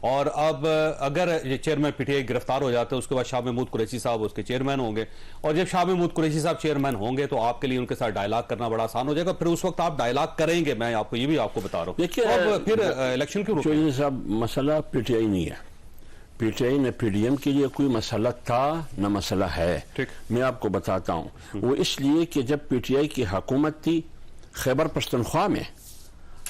اور اب اگر یہ چیئرمین پی ٹی آئی گرفتار ہو جاتے ہیں اس کے بعد شاہ محمود قریشی صاحب اس کے چیئرمین ہوں گے, اور جب شاہ محمود قریشی صاحب چیئرمین ہوں گے تو آپ کے لیے ان کے ساتھ ڈائلاگ کرنا بڑا آسان ہو جائے گا. پھر اس وقت آپ ڈائلاگ کریں گے, میں آپ کو یہ بھی آپ کو بتا رہا ہوں. اب پھر الیکشن کیوں روکیں؟ چودھری صاحب مسئلہ پی ٹی آئی نہیں ہے, پی ٹی آئی نہ پی ڈی ایم کے لیے کوئی مسئلہ تھا نہ مسئلہ ہے. میں آپ کو بتاتا ہوں, وہ اس لیے کہ جب پی ٹی آئی کی حکومت تھی خیبر پختونخوا میں,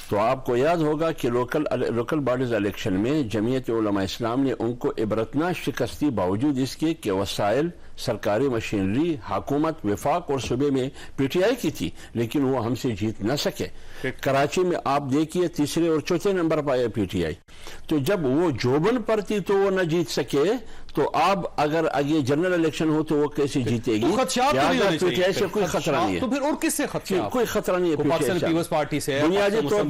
تو آپ کو یاد ہوگا کہ لوکل باڈیز الیکشن میں جمعیت علماء اسلام نے ان کو عبرتناک شکست دی, باوجود اس کے کہ وسائل, سرکاری مشینری, حکومت, وفاق اور صوبے میں پی ٹی آئی کی تھی, لیکن وہ ہم سے جیت نہ سکے. کراچی میں آپ دیکھیے تیسرے اور چوتھے نمبر پر آئے پی ٹی آئی. تو جب وہ جوبن پر تھی تو وہ نہ جیت سکے, تو اب اگر آگے جنرل الیکشن ہو تو وہ کیسے جیتے گی؟ پی ٹی آئی سے کوئی خطرہ نہیں ہے. تو پھر اور کس سے خطرہ؟ کوئی خطرہ نہیں ہے. پاکستان پیپلز پارٹی سے, بنیادی طور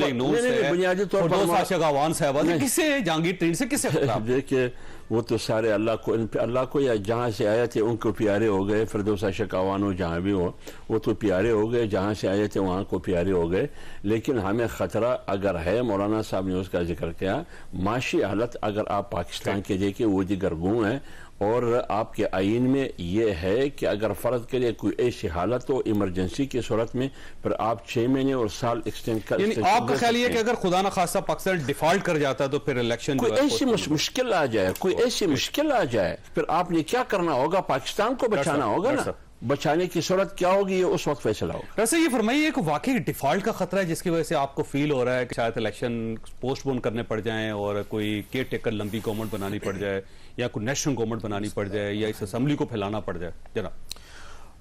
پر کس سے, جہانگیر ترین سے کس سے خطرہ؟ دیکھیے وہ تو سارے اللہ کو یا جہاں سے آئے تھے ان کو پیارے ہو گئے. فردوس عاشق عوان ہو جہاں بھی ہو, وہ تو پیارے ہو گئے, جہاں سے آئے تھے وہاں کو پیارے ہو گئے. لیکن ہمیں خطرہ اگر ہے, مولانا صاحب نے اس کا ذکر کیا, معاشی حالت اگر آپ پاکستان کے دیکھیں وہ دیگر گوں ہیں, اور آپ کے آئین میں یہ ہے کہ اگر فرض کرے کوئی ایسی حالت ہو ایمرجنسی کی صورت میں, پھر آپ 6 مہینے اور سال ایکسٹینڈ کر. یعنی آپ کا خیال یہ کہ اگر خدا نہ خواستہ پاکستان ڈیفالٹ کر جاتا تو پھر الیکشن کوئی ایسی مشکل آ جائے, پھر آپ نے کیا کرنا ہوگا؟ پاکستان کو بچانا ہوگا نا. بچانے کی صورت کیا ہوگی یہ اس وقت فیصلہ ہوگا. ویسے یہ فرمائیے کہ واقعی ڈیفالٹ کا خطرہ ہے جس کی وجہ سے آپ کو فیل ہو رہا ہے کہ شاید الیکشن پوسٹ پون کرنے پڑ جائیں اور کوئی کیئر ٹیکر لمبی گورنمنٹ بنانی پڑ جائے, یا کوئی نیشنل گورنمنٹ بنانی پڑ جائے, یا اس اسمبلی کو پھیلانا پڑ جائے؟ جناب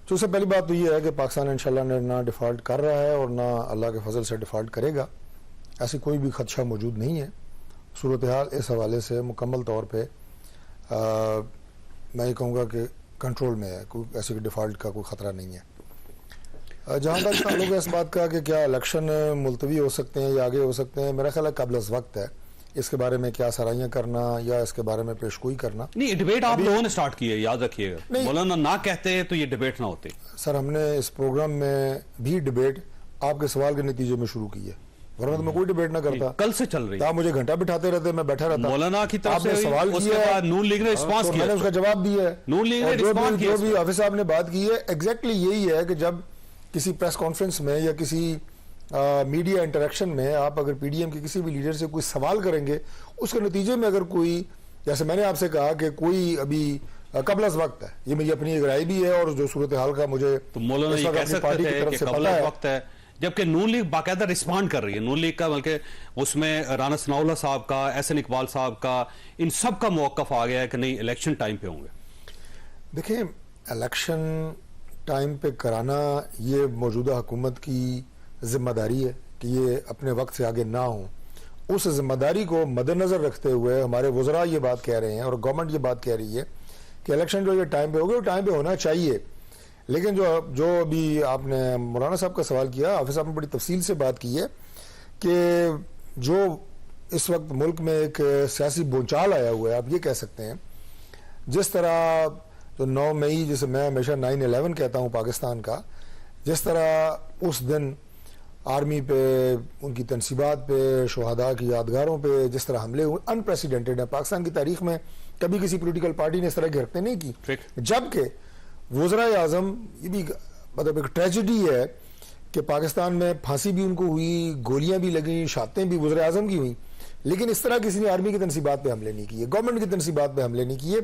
تو سب سے پہلی بات تو یہ ہے کہ پاکستان انشاءاللہ نہ ڈیفالٹ کر رہا ہے اور نہ اللہ کے فضل سے ڈیفالٹ کرے گا. ایسی کوئی بھی خدشہ موجود نہیں ہے. صورتحال اس حوالے سے مکمل طور پہ میں یہ کہوں گا کہ کنٹرول میں ہے, کوئی ایسی ڈیفالٹ کا کوئی خطرہ نہیں ہے. جہاں تک تعلق ہے اس بات کا کہ کیا الیکشن ملتوی ہو سکتے ہیں یا آگے ہو سکتے ہیں, میرا خیال ہے قبل از وقت ہے اس کے بارے میں کیا سرائیاں کرنا یا اس کے بارے میں پیشگوئی کرنا. نہیں, ڈیبیٹ آپ لوگوں نے سٹارٹ کی ہے, یاد رکھیے گا. مولانا نہ کہتے تو یہ ڈیبیٹ نہ ہوتے. سر ہم نے اس پروگرام میں بھی ڈیبیٹ آپ کے سوال کے نتیجے میں شروع کی ہے, ورنہ تو میں کوئی ڈیبیٹ نہ کرتا. کل سے چل رہی ہے, آپ مجھے گھنٹہ بٹھاتے رہتے, میں بیٹھا رہتا. مولانا کی طرف سے سوال کیا, نون لیگ نے رسپانس کیا, میں نے اس کا جواب دیا ہے. نون لیگ نے رسپانس کیا. جو بھی حافظ صاحب نے بات کی ہے ایگزیکٹلی یہی ہے کہ جب کسی پریس کانفرنس میں یا کسی میڈیا انٹریکشن میں آپ اگر پی ڈی ایم کے کسی بھی لیڈر سے کوئی سوال کریں گے, اس کے نتیجے میں اگر کوئی, جیسے میں نے آپ سے کہا کہ کوئی ابھی قبل از وقت ہے, یہ میری اپنی ایک رائے بھی ہے اور جو صورتحال کا مجھے تو مولانا یہ کہہ سکتے ہیں کہ قبل از وقت ہے, جبکہ نون لیگ باقاعدہ رسپانڈ کر رہی ہے. نون لیگ کا بلکہ اس میں رانا ثناء اللہ صاحب کا, احسن اقبال صاحب کا, ان سب کا موقف آ گیا ہے کہ نہیں الیکشن ٹائم پہ ہوں گے. دیکھیں الیکشن ٹائم پہ کرانا یہ موجودہ حکومت کی ذمہ داری ہے کہ یہ اپنے وقت سے آگے نہ ہوں. اس ذمہ داری کو مد نظر رکھتے ہوئے ہمارے وزراء یہ بات کہہ رہے ہیں اور گورنمنٹ یہ بات کہہ رہی ہے کہ الیکشن جو یہ ٹائم پہ ہوگا وہ ٹائم پہ ہونا چاہیے. لیکن جو ابھی آپ نے مولانا صاحب کا سوال کیا, حافظ صاحب نے بڑی تفصیل سے بات کی ہے کہ جو اس وقت ملک میں ایک سیاسی بونچال آیا ہوا ہے, آپ یہ کہہ سکتے ہیں, جس طرح جو 9 مئی جسے میں ہمیشہ 9/11 کہتا ہوں پاکستان کا, جس طرح اس دن آرمی پہ, ان کی تنصیبات پہ, شہداء کی یادگاروں پہ جس طرح حملے ہوئے, انپریسیڈنٹڈ ہے. پاکستان کی تاریخ میں کبھی کسی پولیٹیکل پارٹی نے اس طرح کی حرکتیں نہیں کی. جبکہ وزرائے اعظم, یہ بھی مطلب ایک ٹریجڈی ہے کہ پاکستان میں پھانسی بھی ان کو ہوئی, گولیاں بھی لگیں, شہادتیں بھی وزرائے اعظم کی ہوئیں, لیکن اس طرح کسی نے آرمی کی تنصیبات پہ حملے نہیں کیے, گورنمنٹ کی تنصیبات پہ حملے نہیں کیے.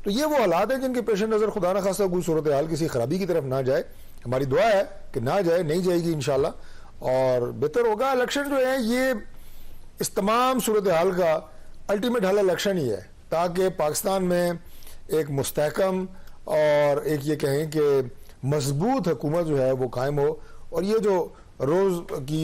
تو یہ وہ حالات ہیں جن کے پیش نظر خدا نہ خواستہ کوئی صورتحال کسی خرابی کی طرف نہ جائے. ہماری دعا ہے کہ نہ جائے, نہیں جائے گی انشاءاللہ, اور بہتر ہوگا. الیکشن جو ہے یہ اس تمام صورتحال کا الٹیمیٹ حل الیکشن ہی ہے, تاکہ پاکستان میں ایک مستحکم اور ایک یہ کہیں کہ مضبوط حکومت جو ہے وہ قائم ہو, اور یہ جو روز کی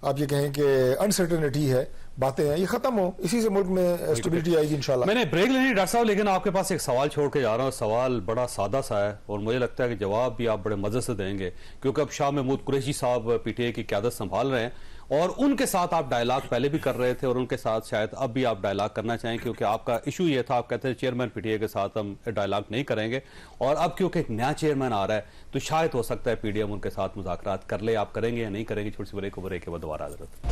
آپ یہ کہیں کہ انسرٹنٹی ہے, باتیں ہیں, یہ ختم ہو. اسی سے ملک میں اسٹیبلٹی آئے گی انشاءاللہ. میں نے بریک لینی ڈاکٹر صاحب, لیکن آپ کے پاس ایک سوال چھوڑ کے جا رہا ہوں. سوال بڑا سادہ سا ہے اور مجھے لگتا ہے کہ جواب بھی آپ بڑے مزے سے دیں گے, کیونکہ اب شاہ محمود قریشی صاحب پی ٹی آئی کی قیادت سنبھال رہے ہیں اور ان کے ساتھ آپ ڈائلاگ پہلے بھی کر رہے تھے اور ان کے ساتھ شاید اب بھی آپ ڈائلاگ کرنا چاہیں, کیونکہ آپ کا ایشو یہ تھا, آپ کہتے ہیں چیئرمین پی ٹی آئی کے ساتھ ہم ڈائلاگ نہیں کریں گے, اور اب کیونکہ ایک نیا چیئرمین آ رہا ہے تو شاید ہو سکتا ہے پی ڈی ایم ان کے ساتھ مذاکرات کر لے. آپ کریں گے یا نہیں کریں گے؟ چھوٹی سی بریک کے بعد دوبارہ حضرت.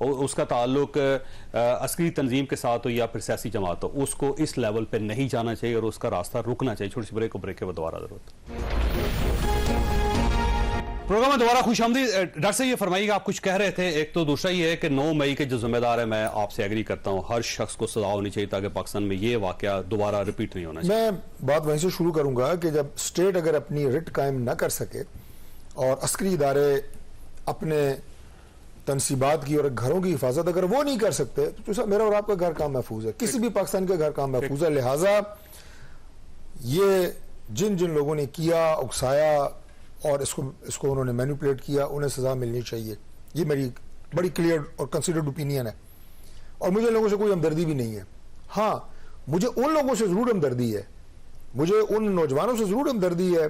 اس کا تعلق عسکری تنظیم کے ساتھ ہو یا پھر سیاسی جماعت ہو، اس کو اس لیول پہ نہیں جانا چاہیے اور اس کا راستہ رکنا چاہیے. چھوٹی سی بریک کو بریک کے بعد دوبارہ ضرورت. پروگرام میں دوبارہ خوش آمدید. ڈاکٹر صاحب یہ فرمائیے کہ آپ کچھ کہہ رہے تھے. ایک تو دوسرا یہ ہے کہ 9 مئی کے جو ذمہ دار ہے، میں آپ سے ایگری کرتا ہوں، ہر شخص کو سزا ہونی چاہیے تاکہ پاکستان میں یہ واقعہ دوبارہ ریپیٹ نہیں ہونا چاہیے. میں بات وہیں سے شروع کروں گا کہ جب اسٹیٹ اگر اپنی رٹ قائم نہ کر سکے اور عسکری ادارے اپنے تنصیبات کی اور گھروں کی حفاظت اگر وہ نہیں کر سکتے تو میرا اور آپ کا گھر کام محفوظ ہے، کسی بھی پاکستان کا گھر کام محفوظ ہے. لہٰذا یہ جن لوگوں نے کیا، اکسایا اور اس کو انہوں نے مینیپولیٹ کیا، انہیں سزا ملنی چاہیے. یہ میری بڑی کلیئر اور کنسیڈرڈ اوپینین ہے اور مجھے ان لوگوں سے کوئی ہمدردی بھی نہیں ہے. ہاں مجھے ان لوگوں سے ضرور ہمدردی ہے، مجھے ان نوجوانوں سے ضرور ہمدردی ہے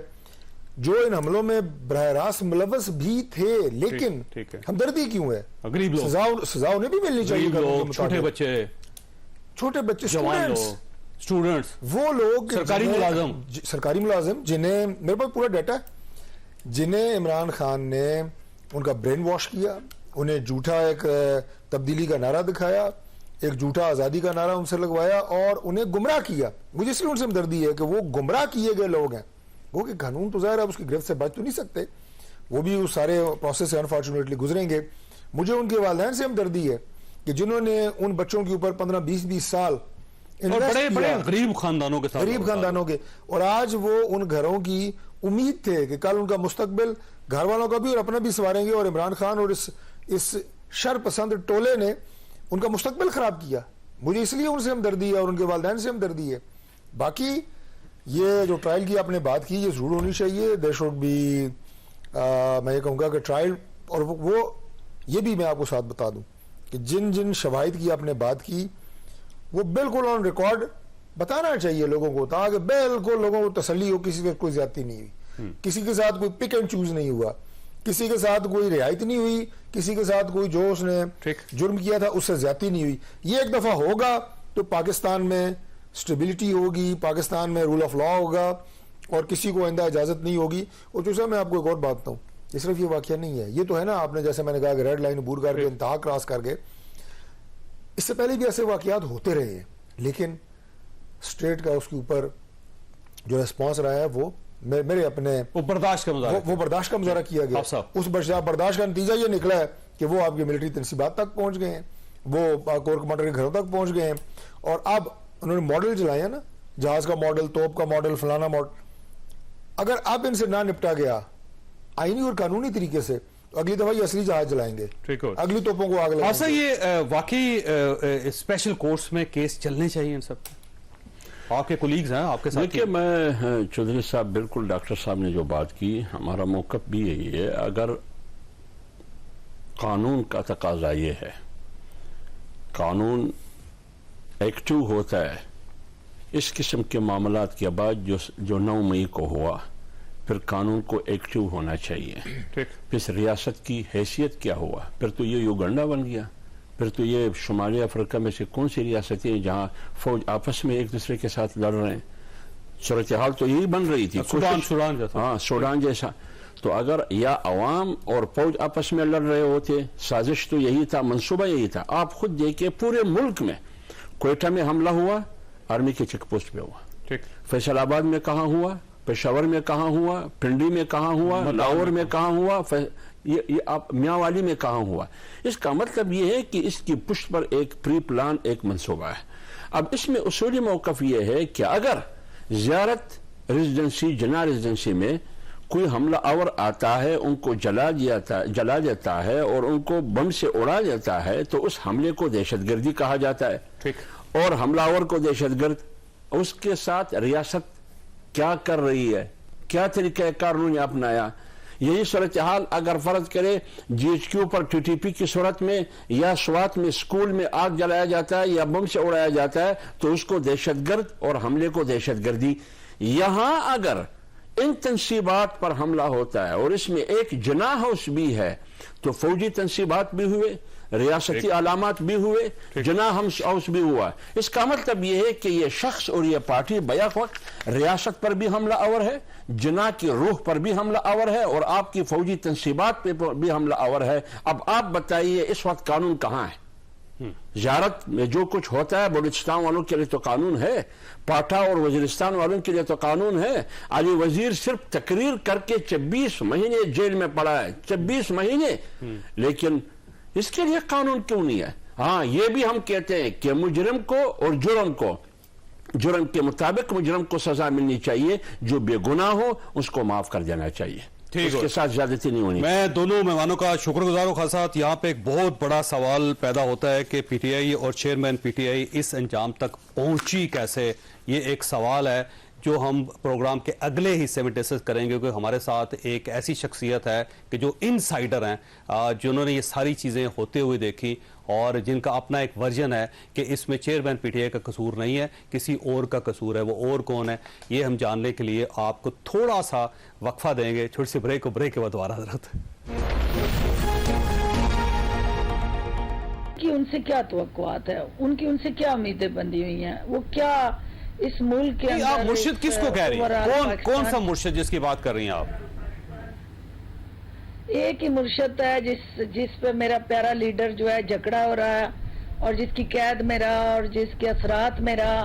جو ان حملوں میں براہ راست ملوث بھی تھے، لیکن ہمدردی کیوں ہے؟ غریب لوگ، سزا انہیں بھی ملنی چاہیے. چھوٹے بچے اسٹوڈنٹس، وہ لوگ سرکاری ملازم جنہیں میرے پاس پورا ڈیٹا ہے، جنہیں عمران خان نے ان کا برین واش کیا، انہیں جھوٹا ایک تبدیلی کا نعرہ دکھایا، ایک جھوٹا آزادی کا نعرہ ان سے لگوایا اور انہیں گمراہ کیا. مجھے اس لیے ان سے ہمدردی ہے کہ وہ گمراہ کیے گئے لوگ ہیں. وہ کہ قانون تو ظاہر ہے اس کی گرفت سے بچ تو نہیں سکتے، وہ بھی اس سارے پروسیس سے انفارچونیٹلی گزریں گے. مجھے ان کے والدین سے ہمدردی ہے کہ جنہوں نے ان بچوں کے اوپر 15-20 سال بڑے غریب خاندانوں کے ساتھ، غریب خاندانوں کے، اور آج وہ ان گھروں کی امید تھے کہ کل ان کا مستقبل گھر والوں کا بھی اور اپنا بھی سنواریں گے، اور عمران خان اور اس شر پسند ٹولے نے ان کا مستقبل خراب کیا. مجھے اس لیے ان سے ہمدردی ہے اور ان کے والدین سے ہمدردی ہے. باقی یہ جو ٹرائل کی آپ نے بات کی یہ ضرور ہونی چاہیے. دیر شوڈ بی، میں یہ کہوں گا کہ ٹرائل، اور وہ یہ بھی میں آپ کو ساتھ بتا دوں کہ جن شواہد کی آپ نے بات کی وہ بالکل آن ریکارڈ بتانا چاہیے لوگوں کو، تاکہ بالکل لوگوں کو تسلی ہو کسی کے کوئی زیادتی نہیں ہوئی، کسی کے ساتھ کوئی پک اینڈ چوز نہیں ہوا، کسی کے ساتھ کوئی رعایت نہیں ہوئی، کسی کے ساتھ کوئی جو اس نے جرم کیا تھا اس سے زیادتی نہیں ہوئی. یہ ایک دفعہ ہوگا تو پاکستان میں سٹیبلٹی ہوگی، پاکستان میں رول آف لا ہوگا اور کسی کو آئندہ اجازت نہیں ہوگی. اور جو میں آپ کو ایک اور بات بتاؤں، یہ صرف یہ واقعہ نہیں ہے، یہ تو ہے نا آپ نے جیسے میں نے کہا کہ ریڈ لائن عبور کر کے انتہا کراس کر گئے، اس سے پہلے بھی ایسے واقعات ہوتے رہے ہیں، لیکن اسٹیٹ کا اس کے اوپر جو ریسپانس رہا ہے وہ میرے اپنے برداشت کا مظاہرہ کیا گیا. اس برداشت کا نتیجہ یہ نکلا ہے کہ وہ آپ کی ملٹری تنصیبات تک پہنچ گئے ہیں، وہ کور کمانڈر کے گھروں تک پہنچ گئے ہیں، اور اب انہوں نے ماڈل جلائے ہیں نا، جہاز کا ماڈل، توپ کا ماڈل، فلانا ماڈل. اگر اب ان سے نہ نپٹا گیا آئینی اور قانونی طریقے سے تو اگلی دفعہ یہ اصلی جہاز جلائیں گے، اگلی توپوں کو آگ لگائیں گے. یہ واقعی اسپیشل کورٹس میں کیس چلنے چاہیے ان سب، آپ کے کولیگز ہیں آپ کے ساتھ. دیکھیے میں چودھری صاحب بالکل ڈاکٹر صاحب نے جو بات کی، ہمارا موقف بھی یہی ہے. اگر قانون کا تقاضا یہ ہے، قانون ایکٹیو ہوتا ہے اس قسم کے معاملات کے بعد جو 9 مئی کو ہوا، پھر قانون کو ایکٹیو ہونا چاہیے. پھر ریاست کی حیثیت کیا ہوا؟ پھر تو یہ یوگنڈا بن گیا، پھر تو یہ شمالی افریقہ میں سے کون سی ریاستیں ہیں جہاں فوج آپس میں ایک دوسرے کے ساتھ لڑ رہے ہیں؟ صورتحال تو یہی بن رہی تھی، سوڈان جیسا. تو اگر یا عوام اور فوج آپس میں لڑ رہے ہوتے، سازش تو یہی تھا، منصوبہ یہی تھا. آپ خود دیکھیں پورے ملک میں کوئٹہ میں حملہ ہوا، آرمی کے چیک پوسٹ پہ ہوا، فیصل آباد میں کہاں ہوا، پشاور میں کہاں ہوا، پنڈی میں کہاں ہوا، لاہور میں کہاں ہوا، یہ آپ میاں والی میں کہاں ہوا. اس کا مطلب یہ ہے کہ اس کی پشت پر ایک پری پلان، ایک منصوبہ ہے. اب اس میں اصولی موقف یہ ہے کہ اگر زیارت ریزیڈنسی، جناح ریزیڈنسی میں کوئی حملہ آور آتا ہے، ان کو جلا دیتا ہے اور ان کو بم سے اڑا دیتا ہے، تو اس حملے کو دہشت گردی کہا جاتا ہے. اور حملہ آور کو دہشت گرد. اس کے ساتھ ریاست کیا کر رہی ہے، کیا طریقہ کار انہوں نے اپنایا؟ یہی صورتحال اگر فرض کرے جی ایچ کیو پر ٹی ٹی پی کی صورت میں یا سوات میں اسکول میں آگ جلایا جاتا ہے یا بم سے اڑایا جاتا ہے تو اس کو دہشت گرد اور حملے کو دہشت گردی. یہاں اگر ان تنصیبات پر حملہ ہوتا ہے اور اس میں ایک جناح ہاؤس بھی ہے تو فوجی تنصیبات بھی ہوئے، ریاستی علامات بھی ہوئے, جناح ہاؤس بھی ہوا. اس کا مطلب یہ ہے کہ یہ شخص اور یہ پارٹی بیک وقت ریاست پر بھی حملہ آور ہے, جناح کی روح پر بھی حملہ آور ہے, اور آپ کی فوجی تنصیبات پہ بھی حملہ آور ہے. اب آپ بتائیے اس وقت قانون کہاں ہے؟ زیارت میں جو کچھ ہوتا ہے بلوچستان والوں کے لیے تو قانون ہے, پاٹھا اور وزیرستان والوں کے لیے تو قانون ہے. علی وزیر صرف تقریر کر کے 26 مہینے جیل میں پڑا ہے, 26 مہینے, لیکن اس کے لیے قانون کیوں نہیں ہے؟ ہاں, یہ بھی ہم کہتے ہیں کہ مجرم کو اور جرم کے مطابق مجرم کو سزا ملنی چاہیے, جو بے گناہ ہو اس کو معاف کر دینا چاہیے, اس کے ساتھ زیادتی نہیں ہونی. میں دونوں مہمانوں کا شکر گزار ہوں. خالد صاحب, یہاں پہ ایک بہت بڑا سوال پیدا ہوتا ہے کہ پی ٹی آئی اور چیئرمین پی ٹی آئی اس انجام تک پہنچی کیسے؟ یہ ایک سوال ہے جو ہم پروگرام کے اگلے حصے میں ڈسکس کریں گے, کیونکہ ہمارے ساتھ ایک ایسی شخصیت ہے کہ جو انسائیڈر ہیں, جنہوں نے یہ ساری چیزیں ہوتے ہوئے دیکھی اور جن کا اپنا ایک ورژن ہے کہ اس میں چیئرمین پی ٹی آئی کا قصور نہیں ہے, کسی اور کا قصور ہے. وہ اور کون ہے یہ ہم جاننے کے لیے آپ کو تھوڑا سا وقفہ دیں گے, چھوٹی سی بریک کے بعد دوبارہ حضرت. کہ ان سے کیا توقعات ہے, ان سے کیا امیدیں بندھی ہوئی ہیں, وہ کیا اس ملک کے آپ مرشد کس کو کہہ رہی ہیں؟ کون سا مرشد جس کی بات کر رہی ہیں آپ؟ ایک ہی مرشد ہے جس پہ میرا پیارا لیڈر جو ہے جھگڑا ہو رہا ہے, اور جس کی قید میں رہا اور جس کے اثرات میں رہا,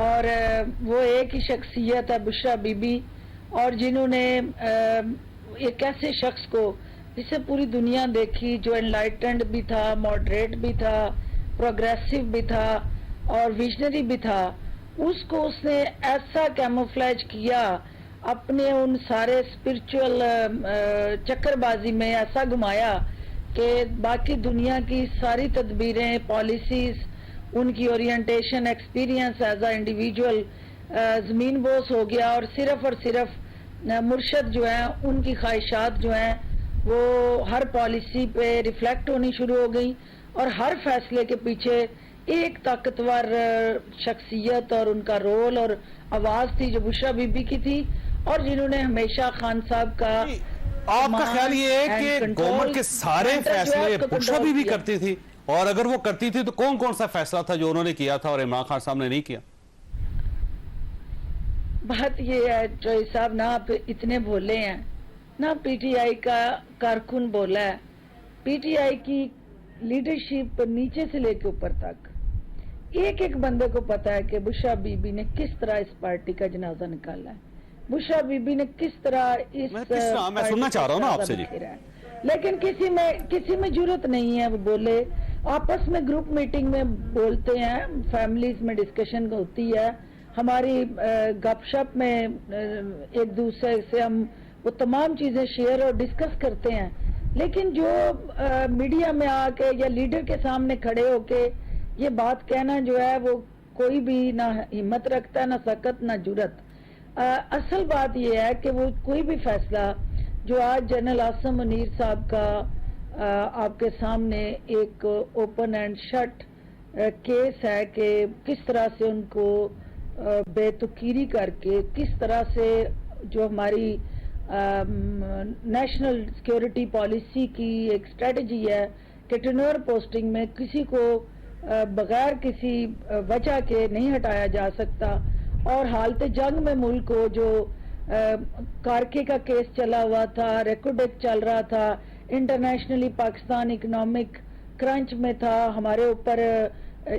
اور وہ ایک ہی شخصیت ہے بشرا بی بی, اور جنہوں نے ایک ایسے شخص کو جسے پوری دنیا دیکھی, جو انلائٹنڈ بھی تھا, ماڈریٹ بھی تھا, پروگریسو بھی تھا اور ویژنری بھی تھا, اس نے ایسا کیموفلیج کیا اپنے ان سارے اسپرچول چکر بازی میں, ایسا گھمایا کہ باقی دنیا کی ساری تدبیریں, پالیسیز, ان کی orientation, experience as a individual زمین بوس ہو گیا, اور صرف مرشد جو ہیں ان کی خواہشات جو ہیں وہ ہر پالیسی پہ ریفلیکٹ ہونی شروع ہو گئی, اور ہر فیصلے کے پیچھے ایک طاقتور شخصیت اور ان کا رول اور آواز تھی جو بشرا بی بی کی تھی, اور جنہوں نے ہمیشہ خان صاحب کا. آپ کا خیال یہ ہے کہ گورنمنٹ کے سارے فیصلے بشرا بی بی کرتی تھی, اور اگر وہ کرتی تھی تو کون سا فیصلہ تھا جو انہوں نے کیا تھا اور عمران خان صاحب نے نہیں کیا؟ بات یہ ہے چوئی صاحب, نہ آپ اتنے بولے ہیں, نہ پی ٹی آئی کا کارکن بولا ہے. پی ٹی آئی کی لیڈرشپ نیچے سے لے کے اوپر تک ایک بندے کو پتا ہے کہ بشرا بی بی نے کس طرح اس پارٹی کا جنازہ نکالا ہے, بشرا بی بی نے کس طرح اس میں سننا چاہ رہا ہوں نا آپ سے جی. لیکن کسی میں جرت نہیں ہے وہ بولے, آپس میں گروپ میٹنگ میں بولتے ہیں, فیملیز میں ڈسکشن ہوتی ہے, ہماری گپ شپ میں ایک دوسرے سے ہم وہ تمام چیزیں شیئر اور ڈسکس کرتے ہیں, لیکن جو میڈیا میں آ کے یا لیڈر کے سامنے کھڑے ہو کے یہ بات کہنا جو ہے وہ کوئی بھی نہ ہمت رکھتا ہے, نہ سکت, نہ جرت. اصل بات یہ ہے کہ وہ کوئی بھی فیصلہ جو آج جنرل عاصم منیر صاحب کا آپ کے سامنے ایک اوپن اینڈ شٹ کیس ہے کہ کس طرح سے ان کو بے تکیری کر کے, کس طرح سے جو ہماری نیشنل سیکیورٹی پالیسی کی ایک اسٹریٹجی ہے کہ ٹینور پوسٹنگ میں کسی کو بغیر کسی وجہ کے نہیں ہٹایا جا سکتا, اور حالت جنگ میں ملک کو جو کارکے کا کیس چلا ہوا تھا, ریکوڈیک چل رہا تھا, انٹرنیشنلی پاکستان اکنامک کرنچ میں تھا, ہمارے اوپر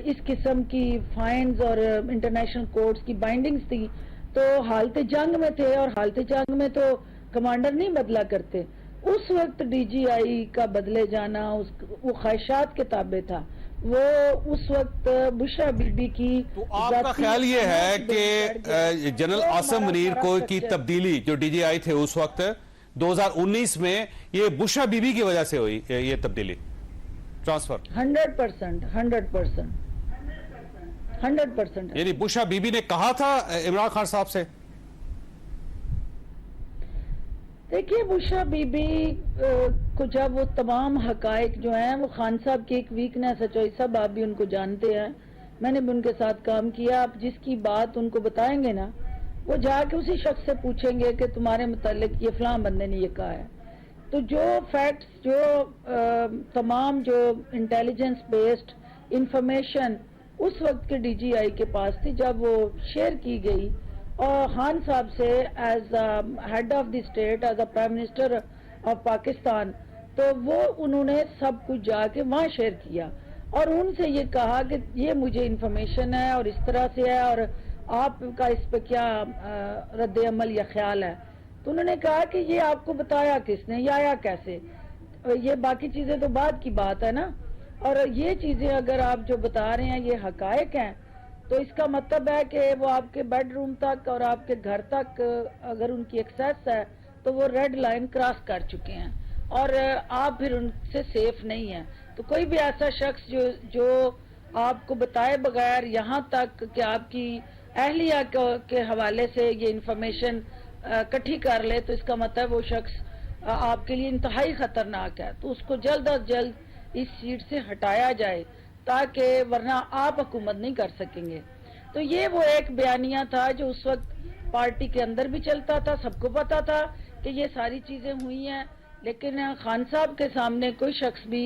اس قسم کی فائنز اور انٹرنیشنل کورٹس کی بائنڈنگز تھی, تو حالت جنگ میں تھے, اور حالت جنگ میں تو کمانڈر نہیں بدلا کرتے. اس وقت ڈی جی آئی کا بدلے جانا وہ خواہشات کے تابع تھا, وہ اس وقت بشرا بی بی کی. تو آپ کا خیال یہ ہے کہ جنرل عاصم منیر کو کی تبدیلی جو ڈی جی آئی تھے اس وقت 2019 میں یہ بشرا بی بی کی وجہ سے ہوئی یہ تبدیلی, ٹرانسفر؟ 100%. یعنی بشرا بی بی نے کہا تھا عمران خان صاحب سے؟ دیکھیے, بشرا بی بی کو جب وہ تمام حقائق جو ہیں وہ خان صاحب کی ایک ویکنیس ہے, چوئی صاحب آپ بھی ان کو جانتے ہیں, میں نے بھی ان کے ساتھ کام کیا, آپ جس کی بات ان کو بتائیں گے نا وہ جا کے اسی شخص سے پوچھیں گے کہ تمہارے متعلق یہ فلاں بندے نے یہ کہا ہے, تو جو فیکٹس، جو تمام جو انٹیلیجنس بیسڈ انفارمیشن اس وقت کے ڈی جی آئی کے پاس تھی، جب وہ شیئر کی گئی اور خان صاحب سے as head of the state, as a prime minister of Pakistan, تو وہ انہوں نے سب کچھ جا کے وہاں شیئر کیا اور ان سے یہ کہا کہ یہ مجھے انفارمیشن ہے اور اس طرح سے ہے اور آپ کا اس پہ کیا رد عمل یا خیال ہے. تو انہوں نے کہا کہ یہ آپ کو بتایا کس نے، یہ آیا کیسے، یہ باقی چیزیں تو بعد کی بات ہے نا، اور یہ چیزیں اگر آپ جو بتا رہے ہیں یہ حقائق ہیں تو اس کا مطلب ہے کہ وہ آپ کے بیڈ روم تک اور آپ کے گھر تک اگر ان کی ایکسیس ہے تو وہ ریڈ لائن کراس کر چکے ہیں اور آپ پھر ان سے سیف نہیں ہیں. تو کوئی بھی ایسا شخص جو آپ کو بتائے بغیر یہاں تک کہ آپ کی اہلیہ کے حوالے سے یہ انفارمیشن اکٹھی کر لے تو اس کا مطلب وہ شخص آپ کے لیے انتہائی خطرناک ہے. تو اس کو جلد از جلد اس سیٹ سے ہٹایا جائے تاکہ ورنہ آپ حکومت نہیں کر سکیں گے. تو یہ وہ ایک بیانیہ تھا جو اس وقت پارٹی کے اندر بھی چلتا تھا، سب کو پتا تھا کہ یہ ساری چیزیں ہوئی ہیں، لیکن خان صاحب کے سامنے کوئی شخص بھی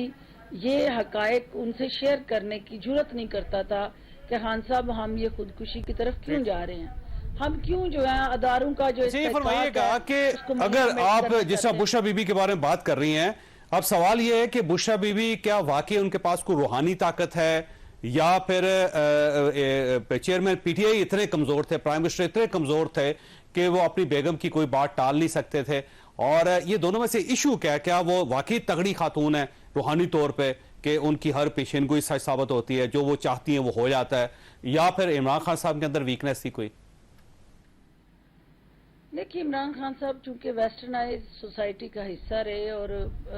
یہ حقائق ان سے شیئر کرنے کی جرات نہیں کرتا تھا کہ خان صاحب ہم یہ خودکشی کی طرف کیوں جا رہے ہیں، ہم کیوں جو ہے اداروں کا جو یہ فرمائیے گا کہ اگر آپ جیسا بشرا بی بی کے بارے میں بات کر رہی ہیں، اب سوال یہ ہے کہ بشرا بی بی کیا واقعی ان کے پاس کوئی روحانی طاقت ہے یا پھر چیئرمین پی ٹی آئی اتنے کمزور تھے، پرائم منسٹر اتنے کمزور تھے کہ وہ اپنی بیگم کی کوئی بات ٹال نہیں سکتے تھے، اور یہ دونوں میں سے ایشو کیا وہ واقعی تگڑی خاتون ہے روحانی طور پہ کہ ان کی ہر پیشین گوئی سچ ثابت ہوتی ہے، جو وہ چاہتی ہیں وہ ہو جاتا ہے، یا پھر عمران خان صاحب کے اندر ویکنیس تھی کوئی؟ دیکھیے عمران خان صاحب چونکہ ویسٹرنائز سوسائٹی کا حصہ رہے اور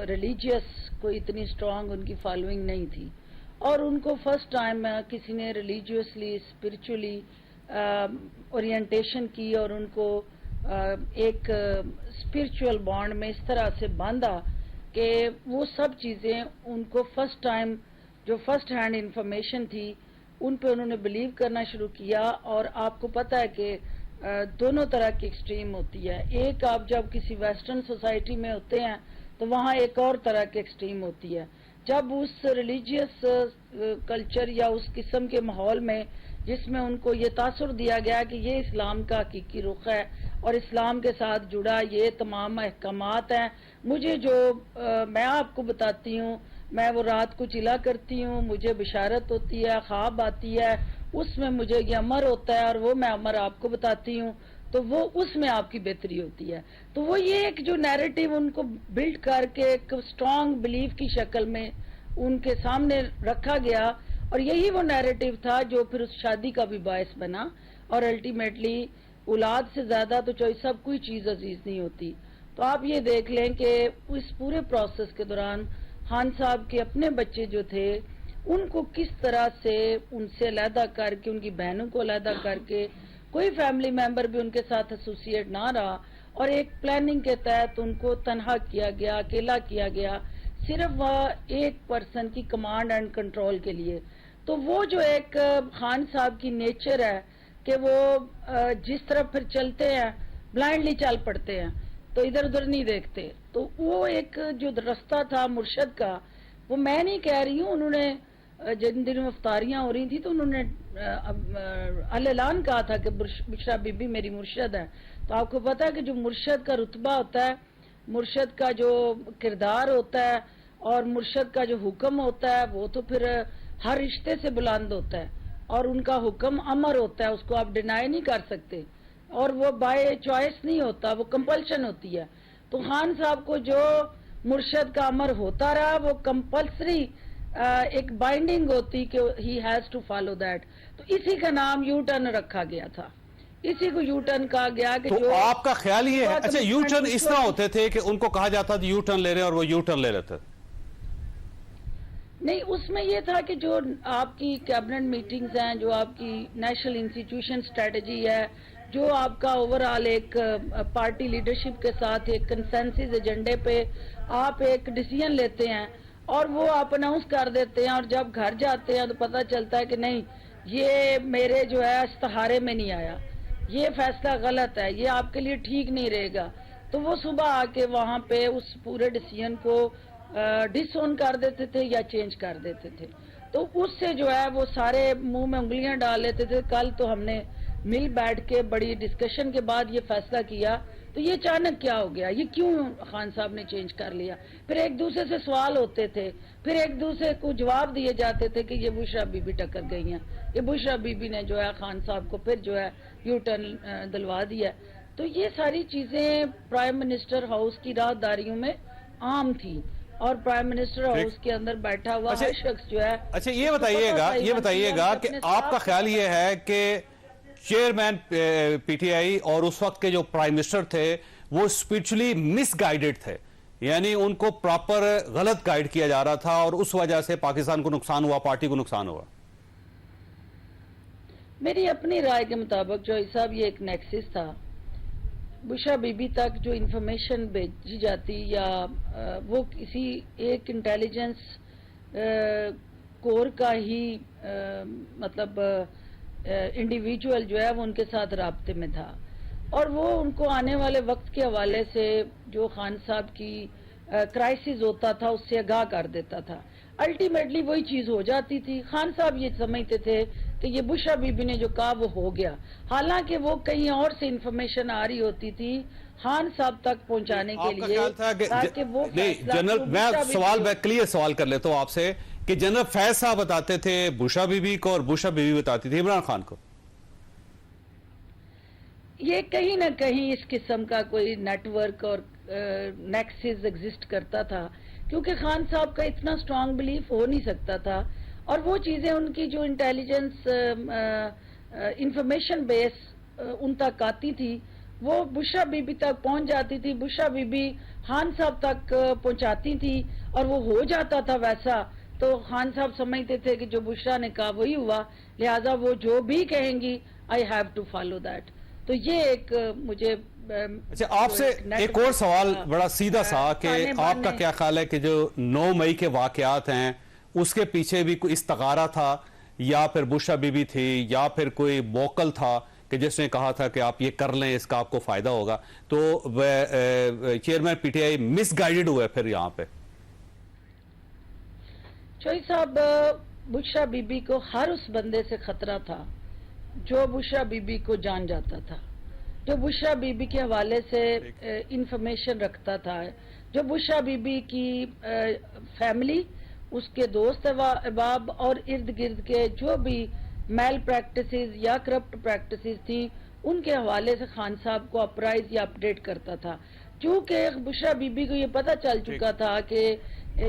ریلیجیس کوئی اتنی سٹرونگ ان کی فالوئنگ نہیں تھی، اور ان کو فرسٹ ٹائم کسی نے ریلیجیسلی اسپرچولی اورینٹیشن کی اور ان کو ایک اسپرچول بانڈ میں اس طرح سے باندھا کہ وہ سب چیزیں ان کو فرسٹ ٹائم جو فرسٹ ہینڈ انفارمیشن تھی ان پہ انہوں نے بلیو کرنا شروع کیا. اور آپ کو پتہ ہے کہ دونوں طرح کی ایکسٹریم ہوتی ہے، ایک آپ جب کسی ویسٹرن سوسائٹی میں ہوتے ہیں تو وہاں ایک اور طرح کی ایکسٹریم ہوتی ہے، جب اس ریلیجیس کلچر یا اس قسم کے ماحول میں جس میں ان کو یہ تاثر دیا گیا کہ یہ اسلام کا حقیقی رخ ہے اور اسلام کے ساتھ جڑا یہ تمام احکامات ہیں، مجھے جو میں آپ کو بتاتی ہوں، میں وہ رات کو چلا کرتی ہوں، مجھے بشارت ہوتی ہے، خواب آتی ہے، اس میں مجھے یہ امر ہوتا ہے اور وہ میں امر آپ کو بتاتی ہوں، تو وہ اس میں آپ کی بہتری ہوتی ہے. تو وہ یہ ایک جو نیریٹو ان کو بلڈ کر کے ایک اسٹرانگ بلیف کی شکل میں ان کے سامنے رکھا گیا، اور یہی وہ نیریٹو تھا جو پھر اس شادی کا بھی باعث بنا. اور الٹیمیٹلی اولاد سے زیادہ تو چوائس سب کوئی چیز عزیز نہیں ہوتی. تو آپ یہ دیکھ لیں کہ اس پورے پروسیس کے دوران خان صاحب کے اپنے بچے جو تھے ان کو کس طرح سے ان سے علیحدہ کر کے، ان کی بہنوں کو علیحدہ کر کے، کوئی فیملی ممبر بھی ان کے ساتھ ایسوسیٹ نہ رہا، اور ایک پلاننگ کے تحت ان کو تنہا کیا گیا، اکیلا کیا گیا، صرف ایک پرسن کی کمانڈ اینڈ کنٹرول کے لیے. تو وہ جو ایک خان صاحب کی نیچر ہے کہ وہ جس طرف پھر چلتے ہیں بلائنڈلی چل پڑتے ہیں، تو ادھر ادھر نہیں دیکھتے. تو وہ ایک جو رستہ تھا مرشد کا، وہ میں نہیں کہہ رہی ہوں، انہوں نے جن دنوں افطاریاں ہو رہی تھی تو انہوں نے اعلان کہا تھا کہ بشرا بی بی میری مرشد ہے. تو آپ کو پتا ہے کہ جو مرشد کا رتبہ ہوتا ہے، مرشد کا جو کردار ہوتا ہے اور مرشد کا جو حکم ہوتا ہے وہ تو پھر ہر رشتے سے بلند ہوتا ہے، اور ان کا حکم امر ہوتا ہے، اس کو آپ ڈینائی نہیں کر سکتے، اور وہ بائی چوائس نہیں ہوتا، وہ کمپلشن ہوتی ہے. تو خان صاحب کو جو مرشد کا امر ہوتا رہا وہ کمپلسری ایک بائنڈنگ ہوتی کہ he has to follow that. تو اسی کا نام یو ٹرن رکھا گیا تھا، اسی کو یو ٹرن کہا گیا کہ تو آپ کا خیال یہ ہے اچھا یو ٹرن اس طرح ہوتے تھے کہ ان کو کہا جاتا تھا یو ٹرن لے رہے ہیں اور وہ یو ٹرن لے لیتے؟ نہیں، اس میں یہ تھا کہ جو آپ کی کیبنٹ میٹنگز ہیں، جو آپ کی نیشنل انسٹیٹیوشن اسٹریٹجی ہے، جو آپ کا اوورآل ایک پارٹی لیڈرشپ کے ساتھ ایک کنسنسس ایجنڈے پہ آپ ایک ڈیسیژن لیتے ہیں اور وہ آپ اناؤنس کر دیتے ہیں، اور جب گھر جاتے ہیں تو پتہ چلتا ہے کہ نہیں، یہ میرے جو ہے استخارے میں نہیں آیا، یہ فیصلہ غلط ہے، یہ آپ کے لیے ٹھیک نہیں رہے گا، تو وہ صبح آ کے وہاں پہ اس پورے ڈیسیژن کو ڈس اون کر دیتے تھے یا چینج کر دیتے تھے. تو اس سے جو ہے وہ سارے منہ میں انگلیاں ڈال لیتے تھے. کل تو ہم نے مل بیٹھ کے بڑی ڈسکشن کے بعد یہ فیصلہ کیا. تو یہ اچانک کیا ہو گیا, یہ کیوں خان صاحب نے چینج کر لیا؟ پھر ایک دوسرے سے سوال ہوتے تھے, پھر ایک دوسرے کو جواب دیے جاتے تھے کہ یہ بشرا بی بی ٹکر گئی ہیں, یہ بشرا بی بی نے جو ہے خان صاحب کو پھر جو ہے یو ٹرن دلوا دیا. تو یہ ساری چیزیں پرائم منسٹر ہاؤس کی راہداریوں میں عام تھی, اور پرائم منسٹر ہاؤس کے اندر بیٹھا ہوا ہر شخص جو ہے. اچھا یہ بتائیے گا کہ آپ کا خیال یہ ہے کہ چیئرمین پی ٹی آئی اور اس وقت کے جو پرائم منسٹر تھے وہ اسپرچولی مس گائیڈڈ تھے, یعنی ان کو پراپر غلط گائیڈ کیا جا رہا تھا اور اس وجہ سے پاکستان کو نقصان ہوا, پارٹی کو نقصان ہوا؟ میری اپنی رائے کے مطابق جو صاحب یہ ایک نیکسس تھا. بشرا بی بی تک جو انفارمیشن بھیجی جاتی یا وہ کسی ایک انٹیلیجنس کور کا ہی مطلب انڈیویجول جو ہے وہ ان کے ساتھ رابطے میں تھا, اور وہ ان کو آنے والے وقت کے حوالے سے جو خان صاحب کی کرائسس ہوتا تھا اس سے آگاہ کر دیتا تھا. الٹیمیٹلی وہی چیز ہو جاتی تھی. خان صاحب یہ سمجھتے تھے کہ یہ بشرا بی بی نے جو کہا وہ ہو گیا, حالانکہ وہ کہیں اور سے انفارمیشن آ رہی ہوتی تھی خان صاحب تک پہنچانے کے لیے. تاکہ وہ جنرل میں کلیئر سوال کر لیتا ہوں آپ سے کہ جنرل فیض صاحب بتاتے تھے بشرا بی بی کو اور بشرا بی بی بتاتی تھی عمران خان کو. یہ کہیں نہ کہیں اس قسم کا کوئی نیٹ ورک اور نیکسس ایگزسٹ کرتا تھا, کیونکہ خان صاحب کا اتنا سٹرانگ بلیف ہو نہیں سکتا تھا, اور وہ چیزیں ان کی جو انٹیلیجنس انفارمیشن بیس ان تک آتی تھی وہ بشرا بی بی تک پہنچ جاتی تھی. بشرا بی بی خان صاحب تک پہنچاتی تھی اور وہ ہو جاتا تھا ویسا. تو خان صاحب سمجھتے تھے کہ جو بشرا نے کہا وہی ہوا, لہٰذا وہ جو بھی کہیں گی I have to follow that. تو یہ ایک مجھے اچھا آپ سے ایک اور سوال بڑا سیدھا سا کہ آپ کا کیا خیال ہے کہ جو 9 مئی کے واقعات ہیں اس کے پیچھے بھی کوئی استغارہ تھا, یا پھر بشرا بی بی تھی, یا پھر کوئی موکل تھا کہ جس نے کہا تھا کہ آپ یہ کر لیں اس کا آپ کو فائدہ ہوگا؟ تو chairman P T I miss guided ہوئے پھر یہاں پہ؟ چوئی صاحب, بشرا بی بی کو ہر اس بندے سے خطرہ تھا جو بشرا بی بی کو جان جاتا تھا, جو بشرا بی بی کے حوالے سے انفارمیشن رکھتا تھا, جو بشرا بی بی کی فیملی, اس کے دوست احباب اور ارد گرد کے جو بھی میل پریکٹسز یا کرپٹ پریکٹسز تھی ان کے حوالے سے خان صاحب کو اپرائز یا اپڈیٹ کرتا تھا. چونکہ بشرا بی بی کو یہ پتہ چل چکا تھا کہ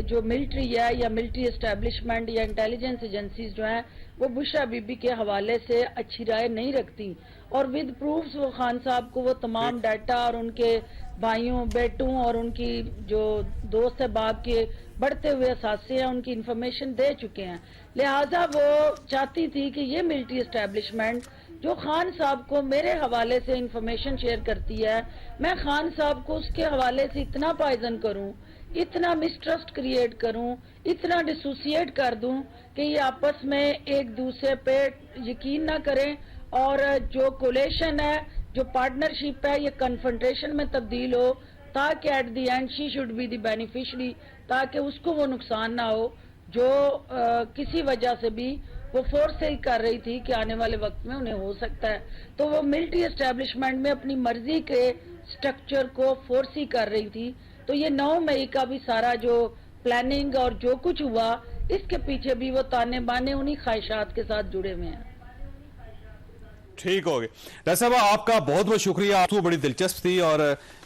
جو ملٹری ہے یا ملٹری اسٹیبلشمنٹ یا انٹیلیجنس ایجنسیز جو ہیں وہ بشرا بی بی کے حوالے سے اچھی رائے نہیں رکھتی, اور ود پروفز وہ خان صاحب کو وہ تمام ڈیٹا اور ان کے بھائیوں بیٹوں اور ان کی جو دوست احباب کے بڑھتے ہوئے اثاثے ہیں ان کی انفارمیشن دے چکے ہیں. لہٰذا وہ چاہتی تھی کہ یہ ملٹری اسٹیبلشمنٹ جو خان صاحب کو میرے حوالے سے انفارمیشن شیئر کرتی ہے, میں خان صاحب کو اس کے حوالے سے اتنا پائزن کروں, اتنا مسٹرسٹ کریٹ کروں, اتنا ڈسوسیٹ کر دوں کہ یہ آپس میں ایک دوسرے پہ یقین نہ کریں, اور جو کولیشن ہے, جو پارٹنرشپ ہے, یہ کنفرنٹریشن میں تبدیل ہو, تاکہ at the end she should be the beneficiary, تاکہ اس کو وہ نقصان نہ ہو جو کسی وجہ سے بھی وہ فورس سے ہی کر رہی تھی کہ آنے والے وقت میں انہیں ہو سکتا ہے. تو وہ ملٹری اسٹیبلشمنٹ میں اپنی مرضی کے سٹرکچر کو فورس ہی کر رہی تھی. تو یہ 9 مئی کا بھی سارا جو پلاننگ اور جو کچھ ہوا اس کے پیچھے بھی وہ تانے بانے انہی خواہشات کے ساتھ جڑے ہوئے ہیں. ٹھیک ہو گیا ڈاکٹر صاحب, آپ کا بہت بہت شکریہ. آپ کو بڑی دلچسپ تھی, اور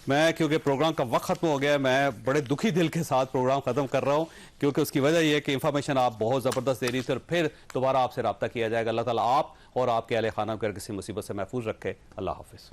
میں کیونکہ پروگرام کا وقت ختم ہو گیا میں بڑے دکھی دل کے ساتھ پروگرام ختم کر رہا ہوں, کیونکہ اس کی وجہ یہ ہے کہ انفارمیشن آپ بہت زبردست دے رہی تھی, اور پھر دوبارہ آپ سے رابطہ کیا جائے گا. اللہ تعالیٰ آپ اور آپ کے اہل خانہ کو کسی مصیبت سے محفوظ رکھے. اللہ حافظ.